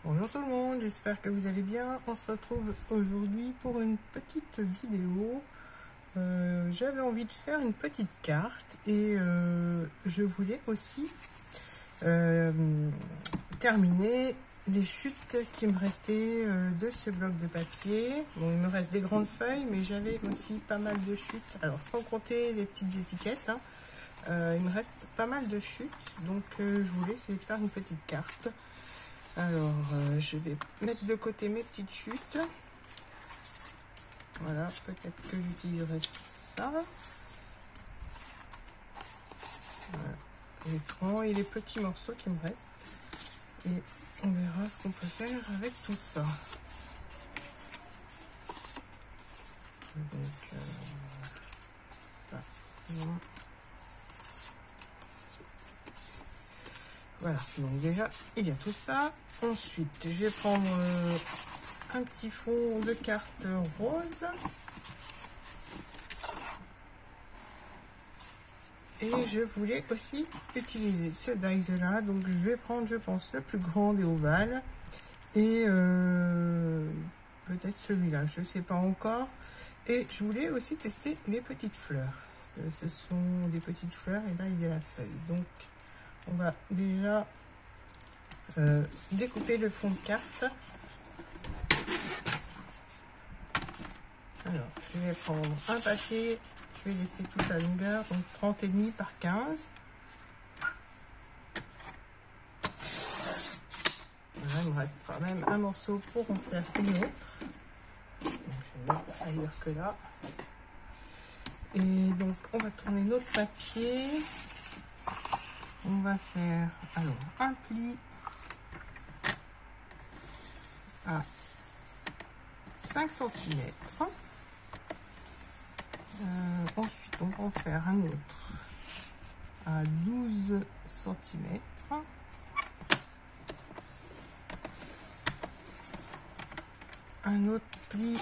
Bonjour tout le monde, j'espère que vous allez bien. On se retrouve aujourd'hui pour une petite vidéo. J'avais envie de faire une petite carte et je voulais aussi terminer les chutes qui me restaient de ce bloc de papier. Bon, il me reste des grandes feuilles, mais j'avais aussi pas mal de chutes. Alors sans compter les petites étiquettes, hein, il me reste pas mal de chutes, donc je voulais essayer de faire une petite carte. Alors, je vais mettre de côté mes petites chutes. Voilà, peut-être que j'utiliserai ça. Voilà, l'écran et les petits morceaux qui me restent. Et on verra ce qu'on peut faire avec tout ça. Donc, ça. Voilà, donc déjà, il y a tout ça. Ensuite, je vais prendre un petit fond de carte rose. Et je voulais aussi utiliser ce dies là. Donc, je vais prendre, je pense, le plus grand des ovales. Et peut-être celui-là, je ne sais pas encore. Et je voulais aussi tester les petites fleurs. Parce que ce sont des petites fleurs et là, il y a la feuille. Donc, on va déjà découper le fond de carte. Alors, je vais prendre un papier, je vais laisser toute la longueur, donc 30,5 par 15. Voilà, il me restera même un morceau pour en faire une autre. Donc, je vais mettre ailleurs que là. Et donc, on va tourner notre papier. On va faire alors un pli à 5 cm. Ensuite, on va en faire un autre à 12 cm. Un autre pli,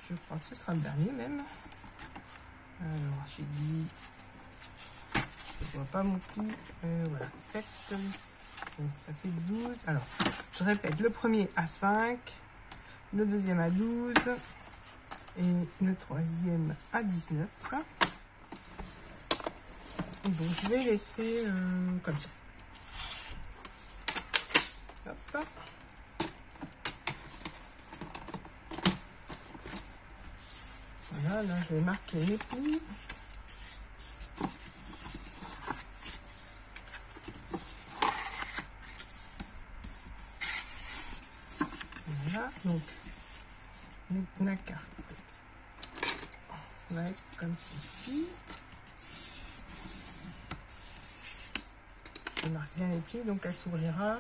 je crois que ce sera le dernier même. Alors, j'ai dit, je vois pas mon pli, voilà, 7, donc ça fait 12. Alors, je répète, le premier à 5, le deuxième à 12 et le troisième à 19. Et donc, je vais laisser comme ça. Hop. Voilà, là, je vais marquer les plis. Voilà, donc la carte va être comme ceci. Je marque bien les plis, donc elle s'ouvrira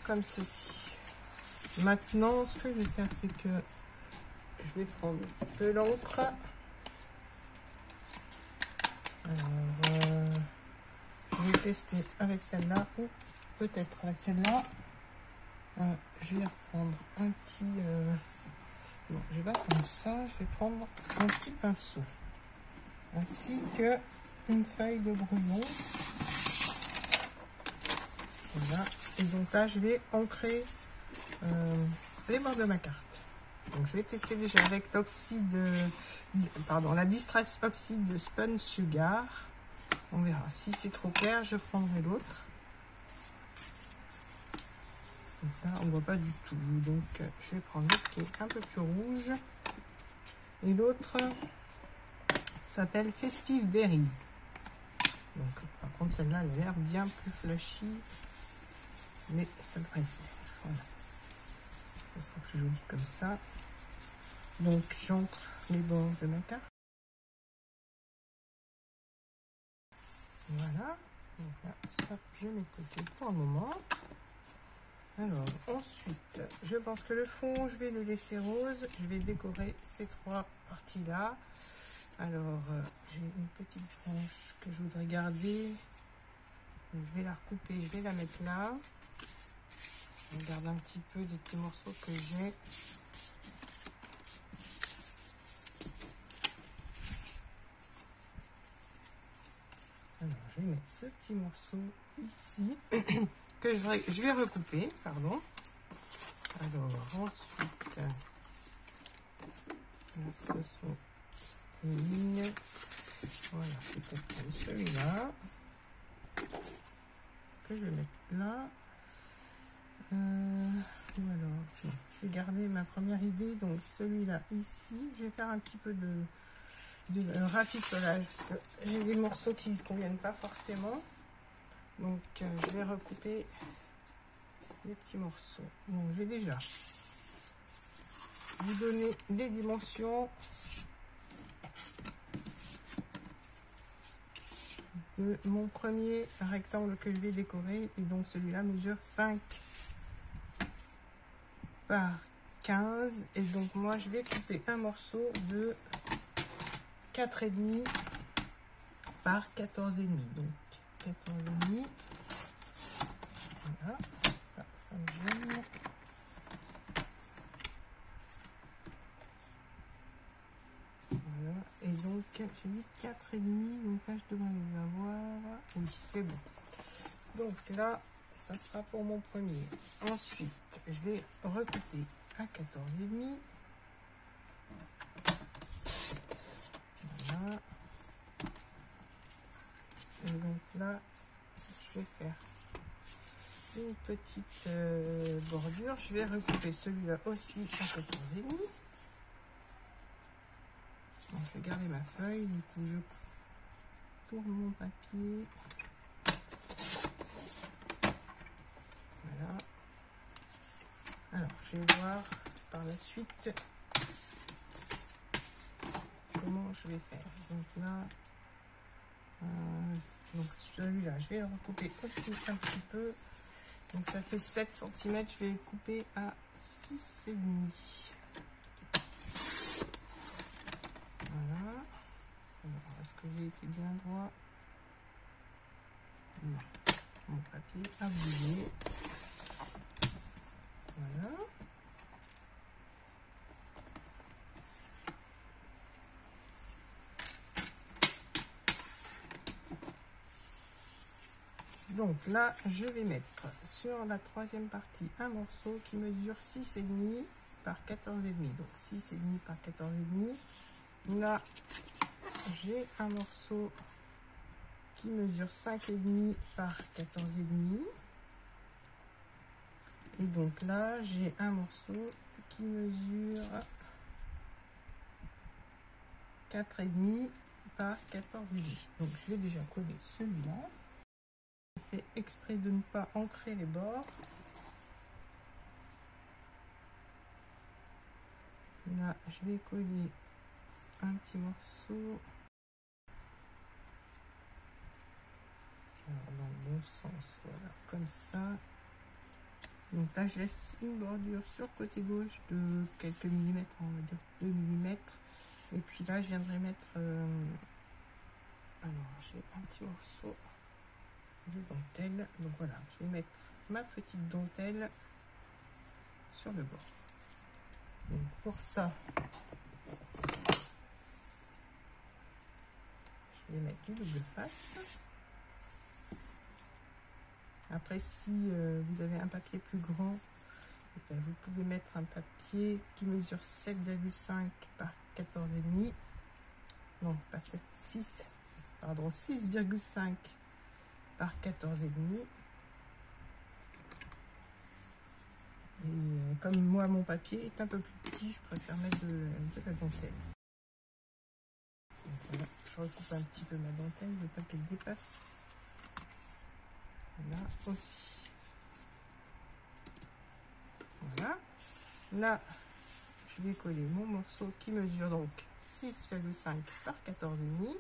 comme ceci. Maintenant, ce que je vais faire, c'est que je vais prendre de l'encre. Alors, je vais tester avec celle-là ou peut-être avec celle-là. Je vais reprendre un petit... non, je vais pas prendre ça. Je vais prendre un petit pinceau. Ainsi que une feuille de brouillon. Voilà. Et donc là, je vais ancrer les bords de ma carte. Donc, je vais tester déjà avec l'oxyde, pardon, la Distress Oxide de Spun Sugar. On verra. Si c'est trop clair, je prendrai l'autre. Là, on ne voit pas du tout. Donc, je vais prendre l'autre qui est un peu plus rouge. Et l'autre s'appelle Festive Berries. Donc, par contre, celle-là, elle a l'air bien plus flashy. Mais ça devrait le faire. Voilà. Ça sera plus joli comme ça. Donc, j'entre les bords de ma carte. Voilà. Donc là, ça, je mets de côté pour un moment. Alors, ensuite, je pense que le fond, je vais le laisser rose. Je vais décorer ces trois parties-là. Alors, j'ai une petite branche que je voudrais garder. Je vais la recouper, je vais la mettre là. Je garde un petit peu des petits morceaux que j'ai. Alors, je vais mettre ce petit morceau ici, que je vais recouper, pardon. Alors, ensuite, là, ce sont les lignes. Voilà, peut-être celui-là que je vais mettre là. Ou alors, non, je vais garder ma première idée. Donc, celui-là ici, je vais faire un petit peu de rafistolage parce que j'ai des morceaux qui ne conviennent pas forcément. Donc, je vais recouper les petits morceaux. Donc, je vais déjà vous donner les dimensions de mon premier rectangle que je vais décorer. Et donc, celui-là mesure 5 par 15. Et donc, moi, je vais couper un morceau de 4,5 par 14,5. Donc, 14,5. Voilà. Ça me gêne. Voilà. Et donc, j'ai dit 4,5. Donc là, je devrais les avoir. Oui, c'est bon. Donc là, ça sera pour mon premier. Ensuite, je vais recouper à 14,5. Voilà. Et donc là, je vais faire une petite bordure. Je vais recouper celui-là aussi à 14,5. Donc, je vais garder ma feuille. Du coup, je tourne mon papier. Voilà. Alors, je vais voir par la suite comment je vais faire. Donc là, donc celui-là, je vais le recouper aussi un petit peu. Donc ça fait 7 cm, je vais le couper à 6,5. Voilà. Alors, est-ce que j'ai été bien droit? Non. Mon papier a bougé. Voilà. Donc là, je vais mettre sur la troisième partie un morceau qui mesure 6,5 par 14,5. Donc 6,5 par 14,5. Là, j'ai un morceau qui mesure 5,5 par 14,5. Et donc là, j'ai un morceau qui mesure 4,5 par 14,5. Donc je vais déjà coller celui-là. Je fais exprès de ne pas ancrer les bords. Là, je vais coller un petit morceau. Alors, dans le bon sens, voilà, comme ça. Donc là, je laisse une bordure sur le côté gauche de quelques millimètres, on va dire 2 mm. Et puis là, je viendrai mettre... alors, j'ai un petit morceau de dentelle. Donc voilà, je vais mettre ma petite dentelle sur le bord. Donc pour ça, je vais mettre du double face. Après, si vous avez un papier plus grand, vous pouvez mettre un papier qui mesure 7,5 par 14,5. Non, pas 7, 6, pardon, 6,5 par 14,5. Et comme moi, mon papier est un peu plus petit, je préfère mettre de la dentelle. Donc, voilà, je recoupe un petit peu ma dentelle, je ne veux pas qu'elle dépasse. Là aussi. Voilà. Là, je vais coller mon morceau qui mesure donc 6,5 par 14,5.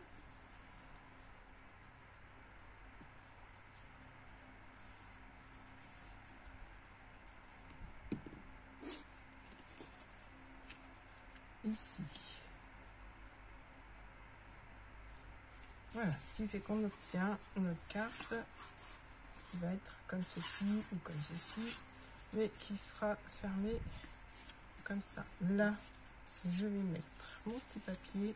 Ici. Voilà, ce qui fait qu'on obtient notre carte qui va être comme ceci ou comme ceci, mais qui sera fermée comme ça. Là, je vais mettre mon petit papier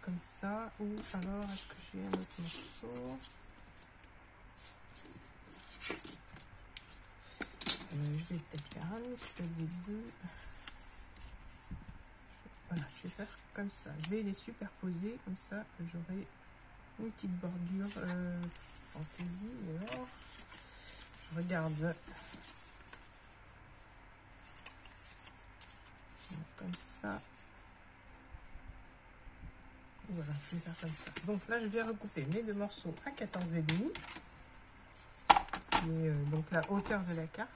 comme ça, ou alors est-ce que j'ai un autre morceau? je vais peut-être faire un mix des deux. Voilà, je vais faire comme ça. Je vais les superposer, comme ça j'aurai une petite bordure fantaisie. Alors, je regarde. Comme ça. Voilà, je vais faire comme ça. Donc là, je vais recouper mes deux morceaux à 14,5. Et donc la hauteur de la carte.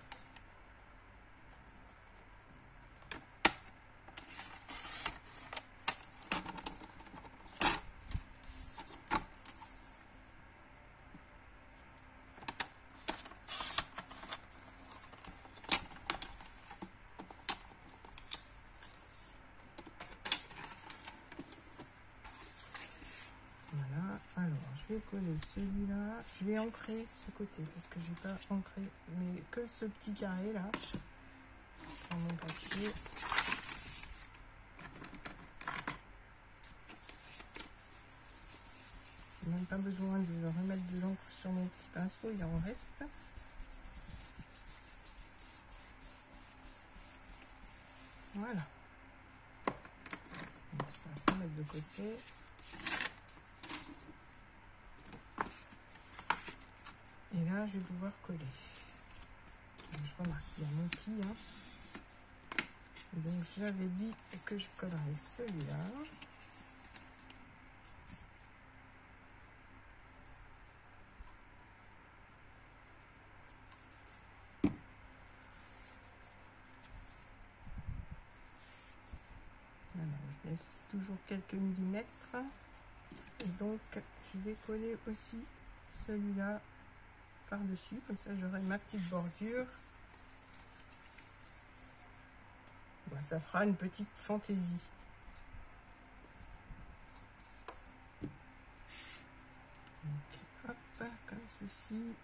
Voilà, alors je vais coller celui-là. Je vais ancrer ce côté parce que j'ai pas ancré, mais que ce petit carré là. Dans mon papier. Même pas besoin de remettre de l'encre sur mon petit pinceau, il en reste. Voilà. Donc, on va mettre de côté. Et là, je vais pouvoir coller. Je remarque qu'il y a mon pli. Hein. Donc, j'avais dit que je collerais celui-là. Alors, je laisse toujours quelques millimètres. Et donc, je vais coller aussi celui-là par-dessus. Comme ça, j'aurai ma petite bordure. Bon, ça fera une petite fantaisie. Donc, hop, comme ceci.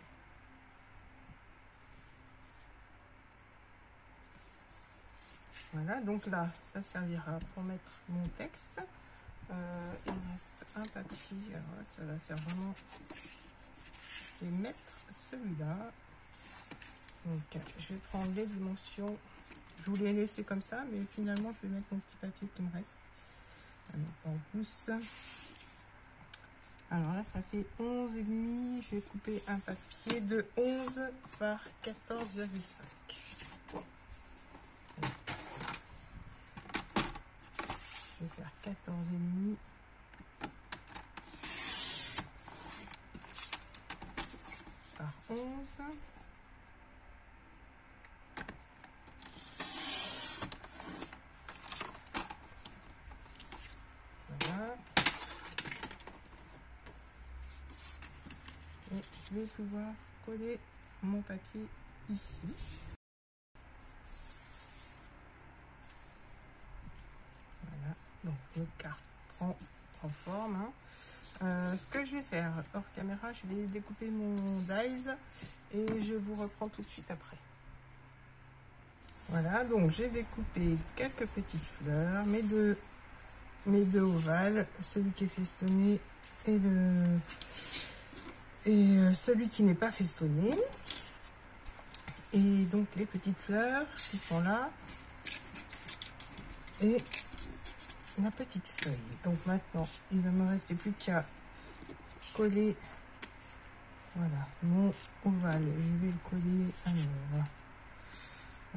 Voilà, donc là, ça servira pour mettre mon texte. Il me reste un papier, alors là, ça va faire vraiment... Je vais mettre celui-là. Donc, je vais prendre les dimensions. Je voulais laisser comme ça, mais finalement, je vais mettre mon petit papier qui me reste. Alors, en pouce. Alors là, ça fait 11,5. Je vais couper un papier de 11 par 14,5. Je vais faire 14,5 par 11. Voilà. Et je vais pouvoir coller mon papier ici. Voilà. Donc notre carte prend forme. Hein. Ce que je vais faire hors caméra, je vais découper mon dies et je vous reprends tout de suite après. Voilà, donc j'ai découpé quelques petites fleurs, mes deux ovales, celui qui est festonné et celui qui n'est pas festonné. Et donc les petites fleurs qui sont là et la petite feuille. Donc maintenant, il ne me restait plus qu'à coller, voilà, mon ovale. Je vais le coller, alors,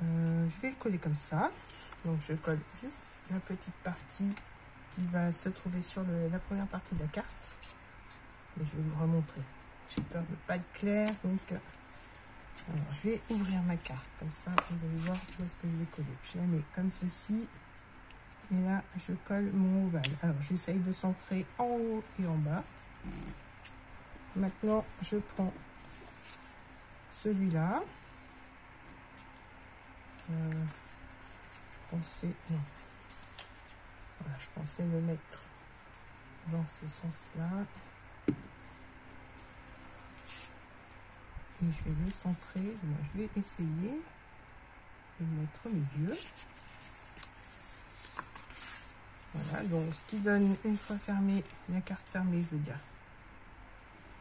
je vais le coller comme ça. Donc je colle juste la petite partie qui va se trouver sur la première partie de la carte. Mais je vais vous remontrer. J'ai peur de pas être clair, donc alors, je vais ouvrir ma carte. Comme ça, vous allez voir où est-ce que je vais coller. Je la mets comme ceci. Et là, je colle mon ovale. Alors, j'essaye de centrer en haut et en bas. Maintenant, je prends celui-là. Je pensais... Non. Voilà, je pensais le mettre dans ce sens-là. Et je vais le centrer. Moi, je vais essayer de le mettre au milieu. Voilà, donc ce qui donne, une fois fermée, la carte fermée, je veux dire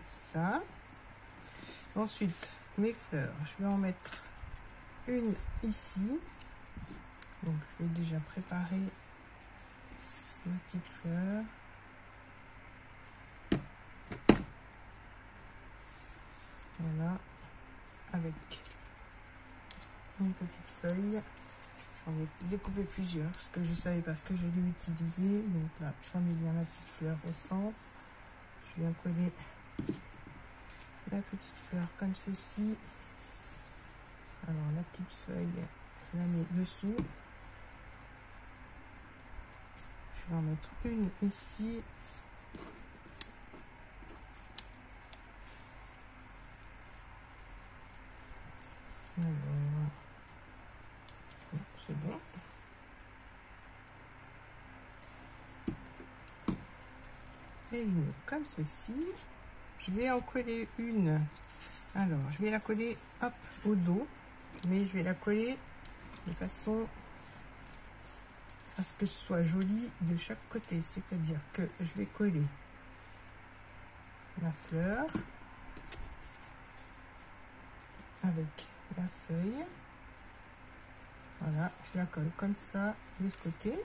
ça. Ensuite, mes fleurs, je vais en mettre une ici. Donc je vais déjà préparer ma petite fleur. Voilà, avec une petite feuille. J'en ai découpé plusieurs, parce que je savais pas ce que j'allais utiliser. Donc là, j'en ai bien la petite fleur au centre. Je viens coller la petite fleur comme ceci. Alors la petite feuille, je la mets dessous. Je vais en mettre une ici. Alors, c'est bon. Et une comme ceci. Je vais en coller une. Alors, je vais la coller hop au dos, mais je vais la coller de façon à ce que ce soit joli de chaque côté. C'est-à-dire que je vais coller la fleur avec la feuille. Voilà, je la colle comme ça de ce côté.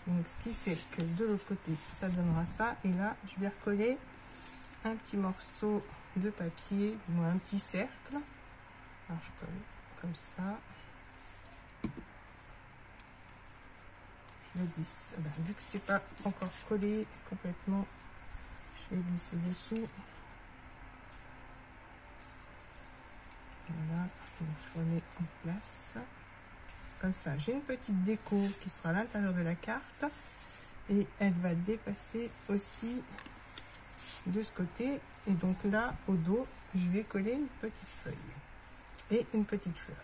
Donc ce qui fait que de l'autre côté ça donnera ça, et là je vais recoller un petit morceau de papier, ou un petit cercle. Alors je colle comme ça. Je le glisse. Ben, vu que c'est pas encore collé complètement, je vais glisser dessous. Voilà, donc je remets en place. Comme ça, j'ai une petite déco qui sera à l'intérieur de la carte, et elle va dépasser aussi de ce côté. Et donc là, au dos, je vais coller une petite feuille et une petite fleur.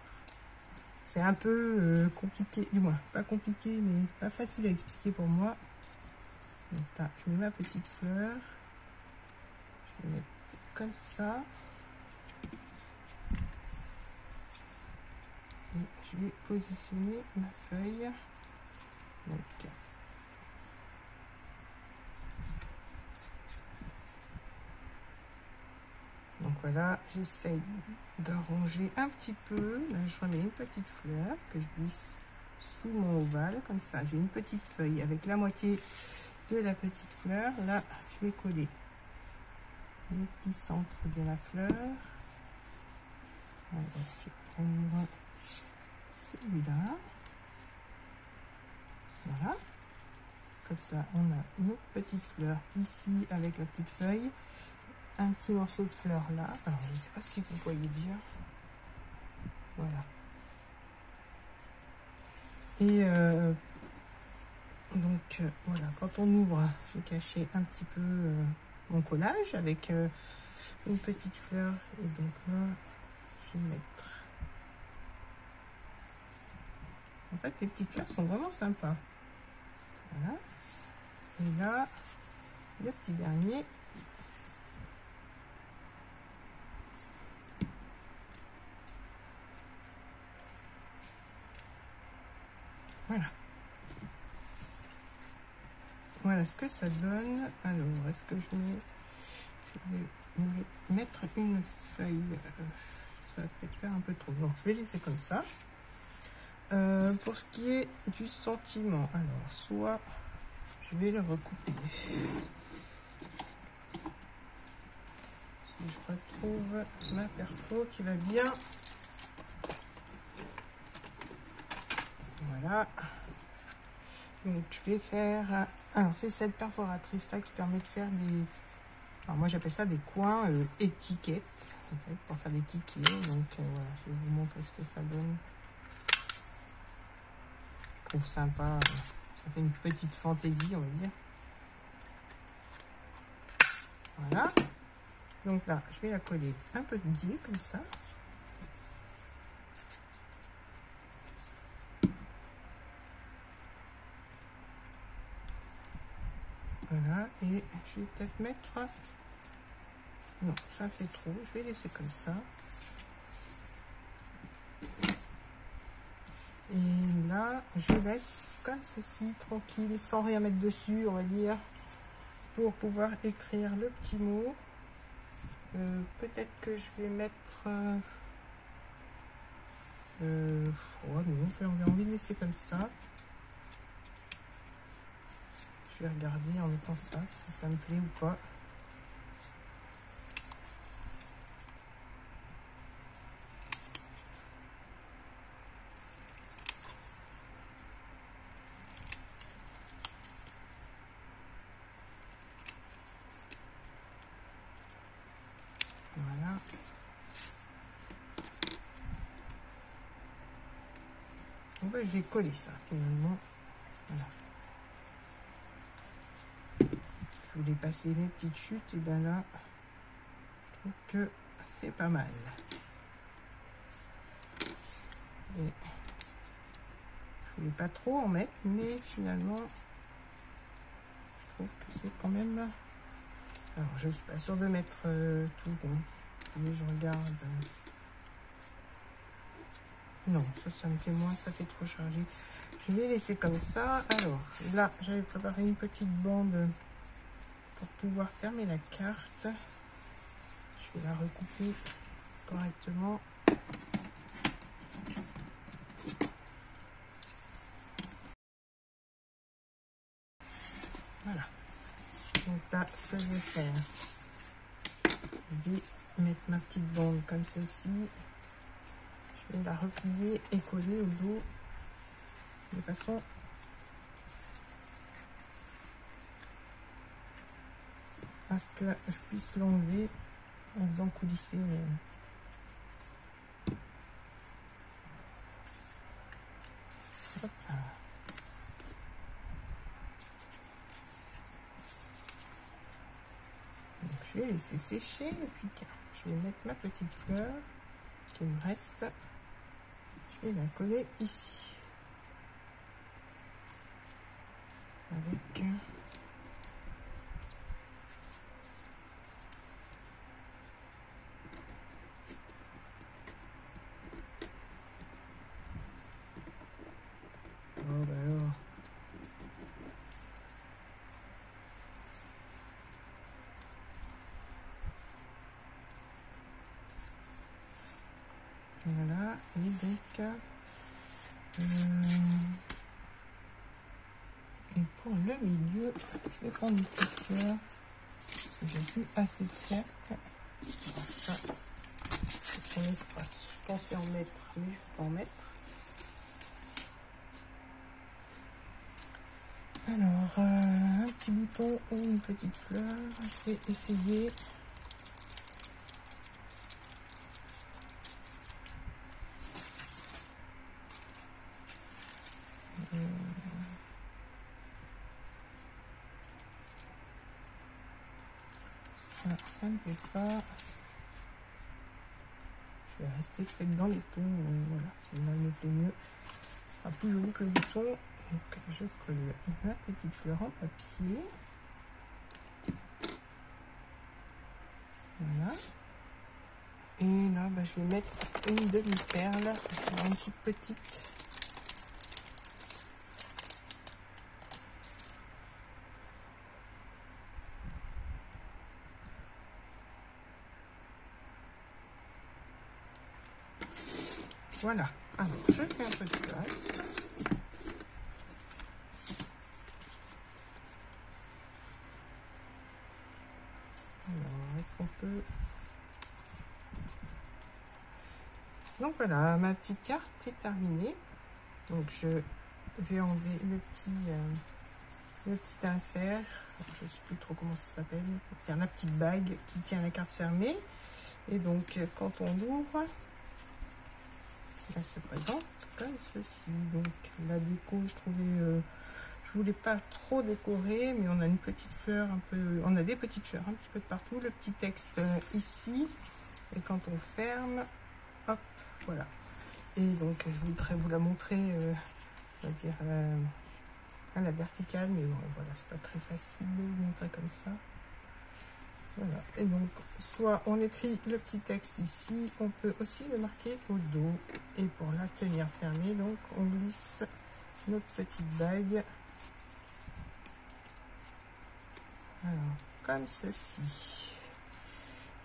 C'est un peu compliqué, du moins pas compliqué, mais pas facile à expliquer pour moi. Donc là, je mets ma petite fleur, je vais mettre comme ça. Et je vais positionner ma feuille. Donc voilà, j'essaye d'arranger un petit peu. Là, je remets une petite fleur que je glisse sous mon ovale, comme ça. J'ai une petite feuille avec la moitié de la petite fleur. Là, je vais coller le petit centre de la fleur. Alors, je vais prendre celui-là. Voilà. Comme ça, on a notre petite fleur ici avec la petite feuille. Un petit morceau de fleur là. Alors, je ne sais pas si vous voyez bien. Voilà. Et donc, voilà, quand on ouvre, j'ai caché un petit peu mon collage avec une petite fleur. Et donc là, je vais mettre... En fait, les petites fleurs sont vraiment sympas. Voilà. Et là, le petit dernier. Voilà. Voilà ce que ça donne. Alors, est-ce que je vais mettre une feuille? Ça va peut-être faire un peu trop. Donc, je vais laisser comme ça. Pour ce qui est du sentiment, alors, soit je vais le recouper. Si je retrouve ma perfo qui va bien. Voilà. Donc, je vais faire... Alors, c'est cette perforatrice là qui permet de faire des... Alors, moi, j'appelle ça des coins étiquettes, en fait, pour faire des tickets. Donc, voilà, je vais vous montrer ce que ça donne. Je trouve sympa. Ça fait une petite fantaisie, on va dire. Voilà. Donc là, je vais la coller un peu de biais, comme ça. Voilà, et je vais peut-être mettre... Non, ça fait trop, je vais laisser comme ça. Et là, je laisse comme ceci, tranquille, sans rien mettre dessus, on va dire. pour pouvoir écrire le petit mot. Peut-être que je vais mettre... oh non, j'ai envie de laisser comme ça. Je vais regarder en mettant ça, si ça me plaît ou pas. Voilà. Bon ben, je vais coller ça finalement. Voilà. Je voulais passer mes petites chutes et bien là, je trouve que c'est pas mal. Et je voulais pas trop en mettre, mais finalement, je trouve que c'est quand même... Alors, je suis pas sûre de mettre tout bon. Mais je regarde. Non, ça me fait moins, ça fait trop chargé. Je vais laisser comme ça. Alors, là, j'avais préparé une petite bande pour pouvoir fermer la carte. Je vais la recouper correctement. Voilà. Donc là, ce que je vais faire, je vais mettre ma petite bande comme ceci. Je vais la replier et coller au dos de façon à ce que je puisse l'enlever en faisant coulisser. Hop là. Donc, je vais laisser sécher et puis je vais mettre ma petite fleur qui me reste. Je vais la coller ici avec oh bah alors voilà. Et donc et pour le milieu, je vais prendre une petite fleur. J'ai plus assez de cercle. Ça, c'est son espace. Je pensais en mettre, mais je ne vais pas en mettre. Alors, un petit bouton ou une petite fleur. Je vais essayer. Ça ne fait pas. Je vais rester peut-être dans les tons. Voilà, celle-là me plaît mieux. Ce sera plus joli que le bouton. Donc, je colle ma petite fleur en papier. Voilà. Et là, bah, je vais mettre une demi-perle, une toute petite. Voilà. Alors, je fais un peu de place. Alors, est-ce qu'on peut... Donc voilà, ma petite carte est terminée. Donc je vais enlever le petit insert. Je ne sais plus trop comment ça s'appelle. C'est la petite bague qui tient la carte fermée. Et donc quand on l'ouvre, elle se présente comme ceci. Donc la déco, je trouvais, je voulais pas trop décorer, mais on a une petite fleur un peu, on a des petites fleurs un petit peu de partout. Le petit texte ici. Et quand on ferme, hop, voilà. Et donc je voudrais vous la montrer, on va dire à la verticale, mais bon, voilà, c'est pas très facile de vous montrer comme ça. Voilà. Et donc, soit on écrit le petit texte ici, on peut aussi le marquer au dos. Et pour la tenir fermée, donc on glisse notre petite bague Alors, comme ceci.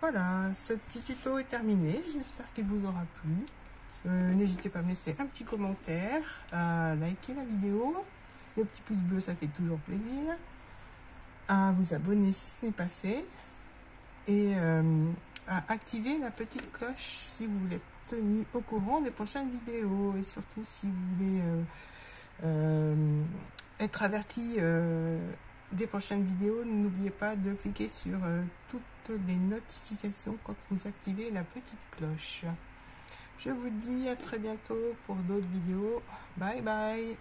Voilà, ce petit tuto est terminé. J'espère qu'il vous aura plu. N'hésitez pas à me laisser un petit commentaire, à liker la vidéo. Le petit pouce bleu, ça fait toujours plaisir. À vous abonner si ce n'est pas fait. Et à activer la petite cloche si vous voulez être tenu au courant des prochaines vidéos. Et surtout si vous voulez être averti des prochaines vidéos, n'oubliez pas de cliquer sur toutes les notifications quand vous activez la petite cloche. Je vous dis à très bientôt pour d'autres vidéos. Bye bye.